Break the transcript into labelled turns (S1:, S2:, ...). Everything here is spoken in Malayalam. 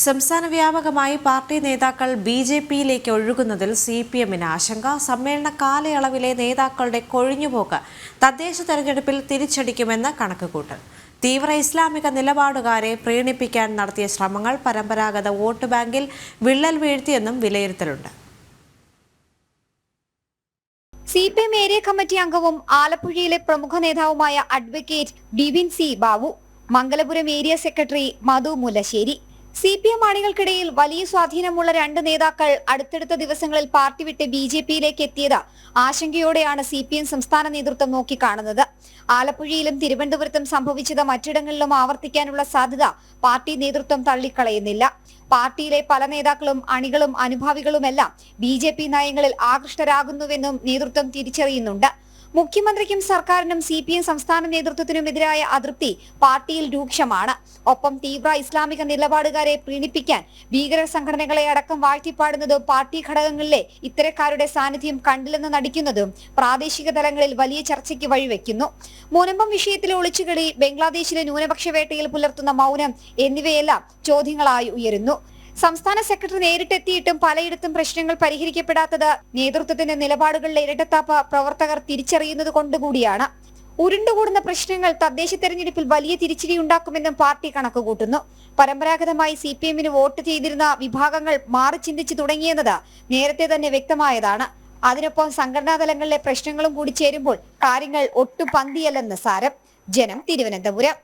S1: സംസ്ഥാന വ്യാപകമായി പാർട്ടി നേതാക്കൾ ബി.ജെ.പിയിലേക്ക് ഒഴുകുന്നതിൽ സി.പി.എമ്മിന് ആശങ്ക. സമ്മേളന കാലയളവിലെ നേതാക്കളുടെ കൊഴിഞ്ഞുപോക്ക് തദ്ദേശ തെരഞ്ഞെടുപ്പിൽ തിരിച്ചടിക്കുമെന്ന് കണക്കുകൂട്ടൽ. തീവ്ര ഇസ്ലാമിക നിലപാടുകാരെ പ്രീണിപ്പിക്കാൻ നടത്തിയ ശ്രമങ്ങൾ പരമ്പരാഗത വോട്ട് ബാങ്കിൽ വിള്ളൽ വീഴ്ത്തിയെന്നും വിലയിരുത്തലുണ്ട്.
S2: സി.പി.എം ഏരിയ കമ്മിറ്റി അംഗവും ആലപ്പുഴയിലെ പ്രമുഖ നേതാവുമായ advocate Bibin C Babu, Mangalapuram area secretary Madhu Mullassery. CPM അണികൾക്കിടയിൽ വലിയ സ്വാധീനമുള്ള രണ്ട് നേതാക്കൾ അടുത്തടുത്ത ദിവസങ്ങളിൽ പാർട്ടി വിട്ട് ബി.ജെ.പിയിലേക്ക് എത്തിയത് ആശങ്കയോടെയാണ് സി.പി.എം സംസ്ഥാന നേതൃത്വം നോക്കിക്കാണുന്നത്. ആലപ്പുഴയിലും തിരുവനന്തപുരത്തും സംഭവിച്ചത് മറ്റിടങ്ങളിലും ആവർത്തിക്കാനുള്ള സാധ്യത പാർട്ടി നേതൃത്വം തള്ളിക്കളയുന്നില്ല. പാർട്ടിയിലെ പല നേതാക്കളും അണികളും അനുഭാവികളുമെല്ലാം ബി.ജെ.പി നയങ്ങളിൽ ആകൃഷ്ടരാകുന്നുവെന്നും നേതൃത്വം തിരിച്ചറിയുന്നുണ്ട്. മുഖ്യമന്ത്രിക്കും സർക്കാരിനും സി.പി.എം സംസ്ഥാന നേതൃത്വത്തിനുമെതിരായ അതൃപ്തി പാർട്ടിയിൽ രൂക്ഷമാണ്. ഒപ്പം തീവ്ര ഇസ്ലാമിക നിലപാടുകാരെ പ്രീണിപ്പിക്കാൻ ഭീകര സംഘടനകളെ അടക്കം വാഴ്ത്തിപ്പാടുന്നതും പാർട്ടി ഘടകങ്ങളിലെ ഇത്തരക്കാരുടെ സാന്നിധ്യം കണ്ടില്ലെന്ന് നടിക്കുന്നതും പ്രാദേശിക തലങ്ങളിൽ വലിയ ചർച്ചയ്ക്ക് വഴിവെക്കുന്നു. മുനമ്പം വിഷയത്തിലെ ഒളിച്ചുകളി, ബംഗ്ലാദേശിലെ ന്യൂനപക്ഷ വേട്ടയിൽ പുലർത്തുന്ന മൗനം എന്നിവയെല്ലാം ചോദ്യങ്ങളായി ഉയരുന്നു. സംസ്ഥാന സെക്രട്ടറി നേരിട്ടെത്തിയിട്ടും പലയിടത്തും പ്രശ്നങ്ങൾ പരിഹരിക്കപ്പെടാത്തത് നേതൃത്വത്തിന്റെ നിലപാടുകളിലെ ഇരട്ടത്താപ്പ് പ്രവർത്തകർ തിരിച്ചറിയുന്നത് കൊണ്ടുകൂടിയാണ്. ഉരുണ്ടുകൂടുന്ന പ്രശ്നങ്ങൾ തദ്ദേശ തെരഞ്ഞെടുപ്പിൽ വലിയ തിരിച്ചടിയുണ്ടാക്കുമെന്നും പാർട്ടി കണക്കുകൂട്ടുന്നു. പരമ്പരാഗതമായി സി.പി.എമ്മിന് വോട്ട് ചെയ്തിരുന്ന വിഭാഗങ്ങൾ മാറി ചിന്തിച്ചു തുടങ്ങിയെന്നത് നേരത്തെ തന്നെ വ്യക്തമായതാണ്. അതിനൊപ്പം സംഘടനാ തലങ്ങളിലെ പ്രശ്നങ്ങളും കൂടി ചേരുമ്പോൾ കാര്യങ്ങൾ ഒട്ടും പന്തിയല്ലെന്ന് സാരം. ജനം, തിരുവനന്തപുരം.